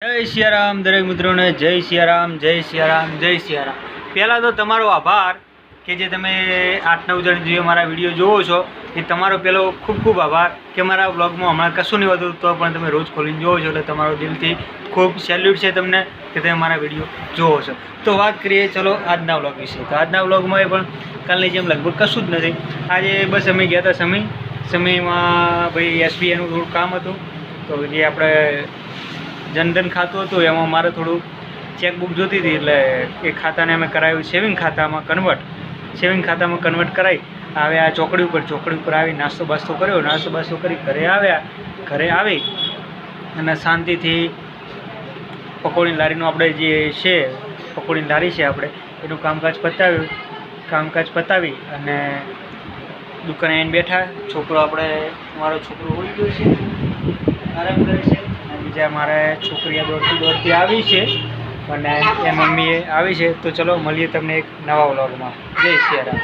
જય સિયારામ દરેક મિત્રોને જય સિયારામ જય સિયારામ જય સિયારામ। પહેલાં તો તમારો આભાર કે જે તમે 8-9 જણ જે મારા વિડીયો જોવો છો એ તમારો પહેલો ખૂબ ખૂબ આભાર કે મારા બ્લોગમાં હમણાં કશું નહીં હોતું તો પણ તમે રોજ ખોલીને જોવો છો એટલે તમારો દિલથી ખૂબ સેલ્યુટ છે તમને કે તમે મારા વિડીયો જોવો છો। તો વાત કરીએ ચલો આજના બ્લોગ વિશે। તો આજના બ્લોગમાં એ પણ કાલની જેમ લગભગ કશું જ નથી। આજે બસ અમે ગયા હતા સમયમાં ભાઈ એસબીઆઈનું થોડું કામ હતું તો જે આપણે જનધન ખાતું હતું એમાં મારે થોડું ચેકબુક જોતી હતી એટલે એ ખાતાને અમે કરાવ્યું સેવિંગ ખાતામાં કન્વર્ટ કરાવી હવે આ ચોકડી ઉપર આવી નાસ્તો બાસ્તો કર્યો, નાસ્તો બાસ્તો કરી ઘરે આવી અને શાંતિથી પકોડીની લારીનું આપણે જે છે પકોડીની લારી છે આપણે એનું કામકાજ પતાવી અને દુકાને આવીને બેઠા। મારો છોકરો હોઈ ગયો છે, આરામ કરે છે। બીજા મારે છોકરીઓ દોડતી આવી છે અને એ મમ્મીએ આવી છે। તો ચલો મળીએ તમને એક નવા વ્લોગમાં। જય સિયારામ।